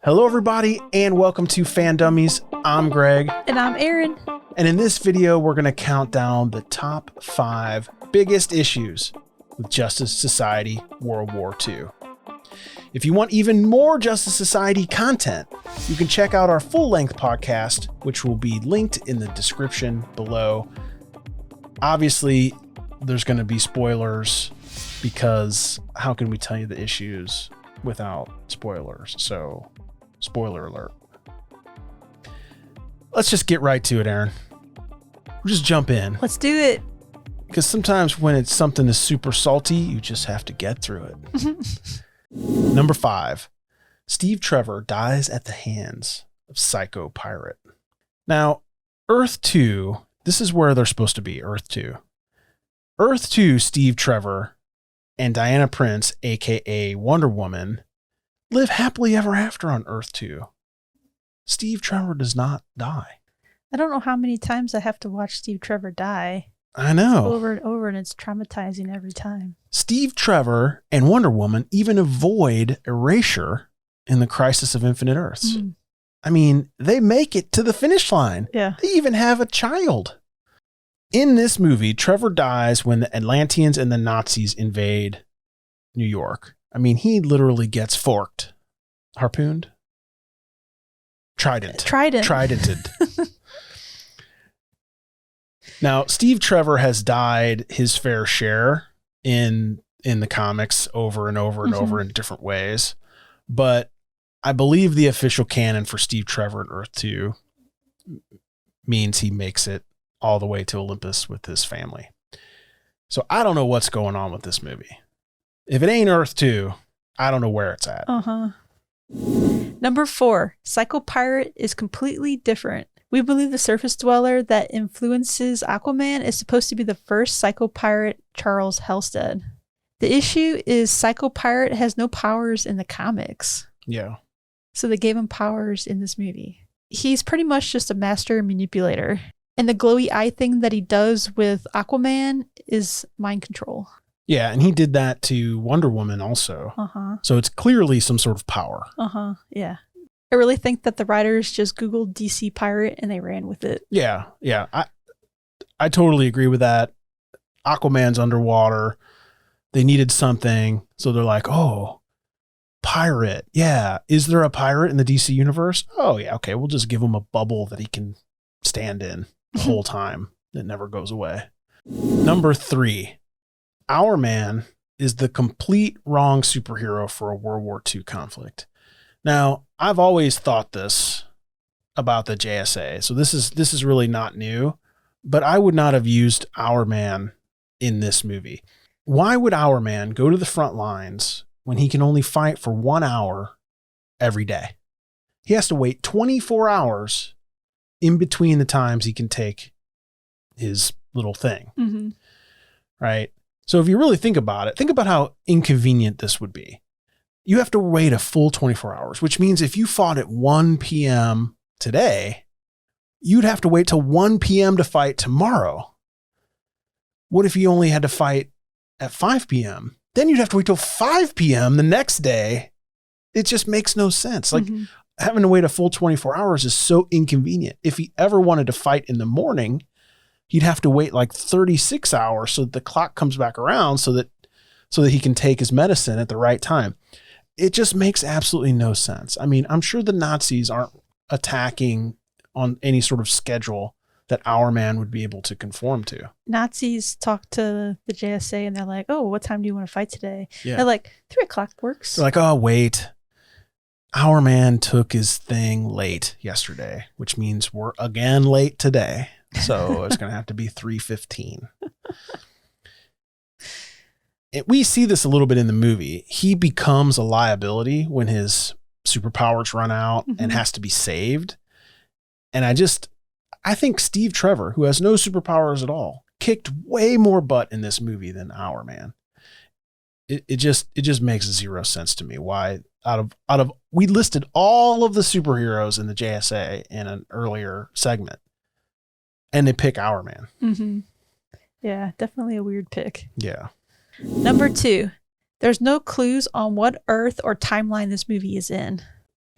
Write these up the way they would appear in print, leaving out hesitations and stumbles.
Hello, everybody, and welcome to Fan Dummies. I'm Greg. And I'm Erin. And in this video, we're going to count down the top 5 biggest issues with Justice Society World War II. If you want even more Justice Society content, you can check out our full-length podcast, which will be linked in the description below. Obviously, there's going to be spoilers because how can we tell you the issues without spoilers? So, spoiler alert. Let's just get right to it, Erin. We'll just jump in. Let's do it. Because sometimes when it's something that's super salty, you just have to get through it. Number 5, Steve Trevor dies at the hands of Psycho Pirate. Now, Earth 2, this is where they're supposed to be, Earth 2. Earth 2, Steve Trevor and Diana Prince, aka Wonder Woman, live happily ever after on Earth 2. Steve Trevor does not die. I don't know how many times I have to watch Steve Trevor die. I know. Over and over, and it's traumatizing every time. Steve Trevor and Wonder Woman even avoid erasure in the Crisis of Infinite Earths. I mean, they make it to the finish line. Yeah. They even have a child. In this movie, Trevor dies when the Atlanteans and the Nazis invade New York. I mean, he literally gets forked. Harpooned? Tridented. Now, Steve Trevor has died his fair share in the comics over and over and over in different ways. But I believe the official canon for Steve Trevor in Earth 2 means he makes it all the way to Olympus with his family. So I don't know what's going on with this movie. If it ain't Earth 2, I don't know where it's at. Number 4, Psycho Pirate is completely different. We believe the surface dweller that influences Aquaman is supposed to be the first Psycho Pirate, Charles Helsted. The issue is Psycho Pirate has no powers in the comics. Yeah. So they gave him powers in this movie. He's pretty much just a master manipulator. And the glowy eye thing that he does with Aquaman is mind control. Yeah, and he did that to Wonder Woman also. So it's clearly some sort of power. Yeah. I really think that the writers just Googled DC Pirate and they ran with it. Yeah. I totally agree with that. Aquaman's underwater. They needed something. So they're like, oh, pirate. Yeah. Is there a pirate in the DC universe? Oh, yeah. Okay. We'll just give him a bubble that he can stand in the whole time. It never goes away. Number 3, Hourman is the complete wrong superhero for a World War II conflict. Now, I've always thought this about the JSA, so this is really not new, but I would not have used Hourman in this movie. Why would Hourman go to the front lines when he can only fight for 1 hour every day? He has to wait 24 hours in between the times he can take his little thing, right? So if you really think about it, think about how inconvenient this would be. You have to wait a full 24 hours, which means if you fought at 1 p.m. today, you'd have to wait till 1 p.m. to fight tomorrow. What if you only had to fight at 5 p.m.? Then you'd have to wait till 5 p.m. the next day. It just makes no sense. Like having to wait a full 24 hours is so inconvenient. If he ever wanted to fight in the morning, he'd have to wait like 36 hours so that the clock comes back around so that he can take his medicine at the right time. It just makes absolutely no sense. I mean, I'm sure the Nazis aren't attacking on any sort of schedule that Hourman would be able to conform to. Nazis talk to the JSA and they're like, oh, what time do you want to fight today? Yeah. They're like, 3 o'clock works. They're like, oh, wait. Hourman took his thing late yesterday, which means we're again late today. So it's going to have to be 3:15. We see this a little bit in the movie. He becomes a liability when his superpowers run out and has to be saved. And I think Steve Trevor, who has no superpowers at all, kicked way more butt in this movie than Hourman. It just makes zero sense to me. Why out of we listed all of the superheroes in the JSA in an earlier segment, and they pick Hourman. Yeah, definitely a weird pick. Yeah. Number 2, there's no clues on what Earth or timeline this movie is in.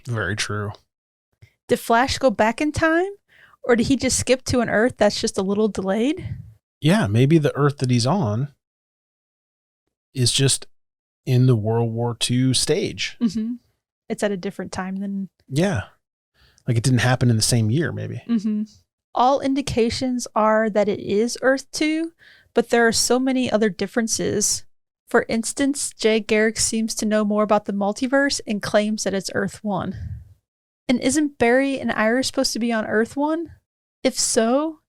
Very true. Did Flash go back in time? Or did he just skip to an Earth that's just a little delayed? Yeah, maybe the Earth that he's on is just in the World War II stage. Mm-hmm. It's at a different time than... Yeah. Like it didn't happen in the same year, maybe. Mm-hmm. All indications are that it is Earth 2, but there are so many other differences. For instance, Jay Garrick seems to know more about the multiverse and claims that it's Earth 1. And isn't Barry and Iris supposed to be on Earth 1? If so,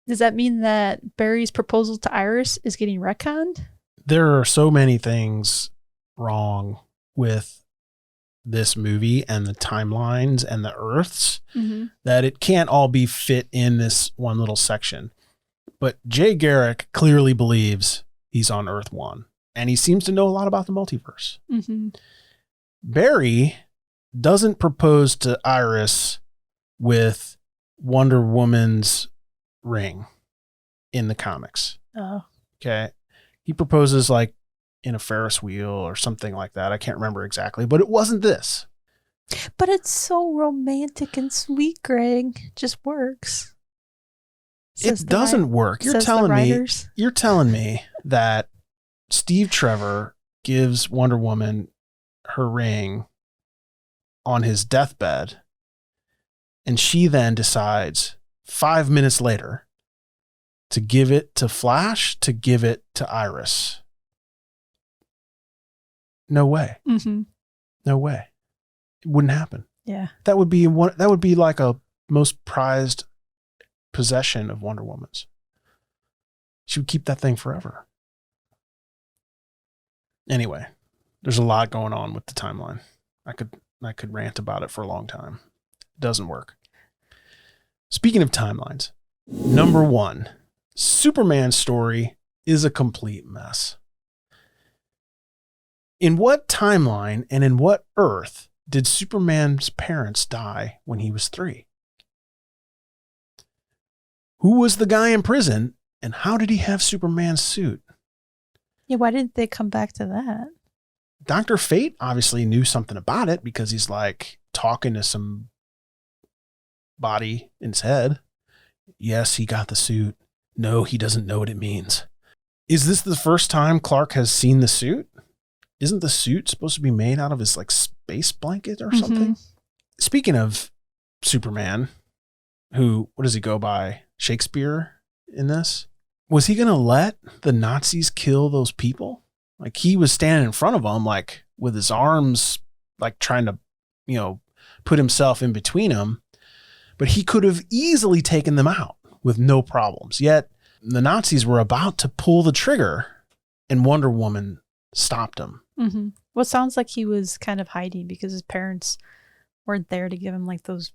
does that mean that Barry's proposal to Iris is getting retconned? There are so many things wrong with this movie and the timelines and the Earths that it can't all be fit in this one little section. But Jay Garrick clearly believes he's on Earth 1, and he seems to know a lot about the multiverse. Mm-hmm. Barry doesn't propose to Iris with Wonder Woman's ring in the comics. Oh. Okay. He proposes like in a Ferris wheel or something like that. I can't remember exactly, but it wasn't this. But it's so romantic and sweet, Greg. It just works. It doesn't work. You're telling me that Steve Trevor gives Wonder Woman her ring on his deathbed, and she then decides 5 minutes later to give it to Flash, to give it to Iris. No way. Mm-hmm. No way. It wouldn't happen. Yeah. That would be like a most prized possession of Wonder Woman's. She would keep that thing forever. Anyway, there's a lot going on with the timeline. I could rant about it for a long time. It doesn't work. Speaking of timelines, number 1, Superman's story is a complete mess. In what timeline and in what Earth did Superman's parents die when he was 3? Who was the guy in prison, and how did he have Superman's suit? Yeah, why didn't they come back to that? Dr. Fate obviously knew something about it because he's like talking to some body in his head. Yes, he got the suit. No, he doesn't know what it means. Is this the first time Clark has seen the suit? Isn't the suit supposed to be made out of his like space blanket or something? Speaking of Superman, what does he go by? Shakespeare in this? Was he going to let the Nazis kill those people? Like he was standing in front of them, like with his arms, like trying to, put himself in between them, but he could have easily taken them out with no problems. Yet the Nazis were about to pull the trigger and Wonder Woman stopped him. Mm-hmm. Well, it sounds like he was kind of hiding because his parents weren't there to give him like those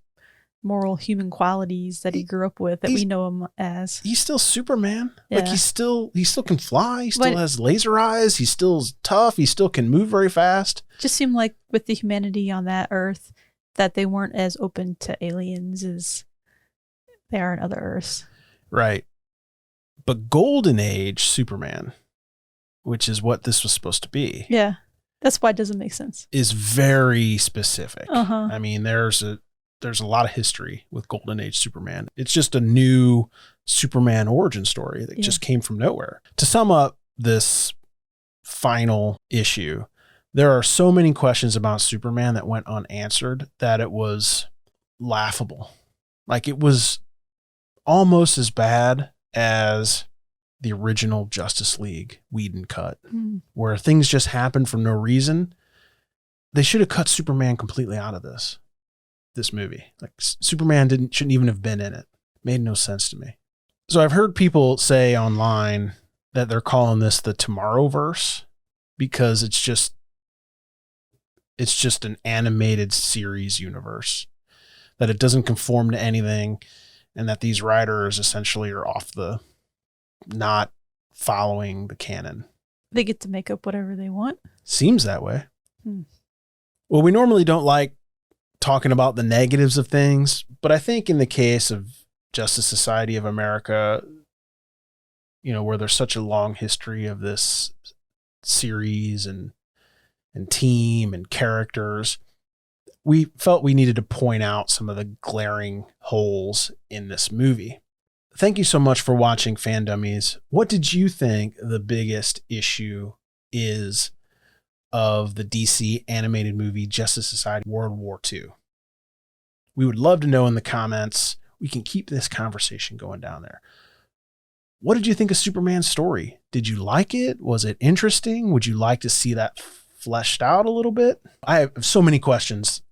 moral human qualities that he grew up with that we know him as. He's still Superman. Yeah. Like he still can fly. He still has laser eyes. He's still tough. He still can move very fast. Just seemed like with the humanity on that Earth that they weren't as open to aliens as they are on other Earths. Right. But Golden Age Superman, which is what this was supposed to be. Yeah. That's why it doesn't make sense. Is very specific. Uh-huh. I mean, there's a lot of history with Golden Age Superman. It's just a new Superman origin story that just came from nowhere. To sum up this final issue, there are so many questions about Superman that went unanswered that it was laughable. Like it was almost as bad as the original Justice League Whedon cut, where things just happened for no reason. They should have cut Superman completely out of this movie. Like Superman shouldn't even have been in it. Made no sense to me. So I've heard people say online that they're calling this the Tomorrowverse because it's just an animated series universe, that it doesn't conform to anything, and that these writers essentially are not following the canon. They get to make up whatever they want. Seems that way. Well, we normally don't like talking about the negatives of things, but I think in the case of Justice Society of America, where there's such a long history of this series and team and characters, we felt we needed to point out some of the glaring holes in this movie. Thank you so much for watching Fan Dummies. What did you think the biggest issue is of the DC animated movie Justice Society World War II? We would love to know in the comments. We can keep this conversation going down there. What did you think of Superman's story? Did you like it? Was it interesting? Would you like to see that fleshed out a little bit? I have so many questions.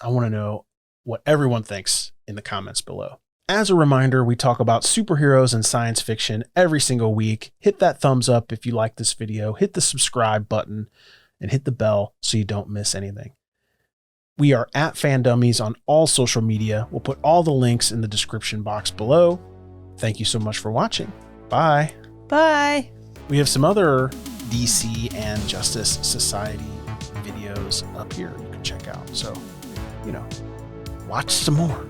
I want to know what everyone thinks in the comments below. As a reminder, we talk about superheroes and science fiction every single week. Hit that thumbs up if you like this video. Hit the subscribe button and hit the bell so you don't miss anything. We are at Fan Dummies on all social media. We'll put all the links in the description box below. Thank you so much for watching. Bye. Bye. We have some other DC and Justice Society videos up here you can check out. So, watch some more.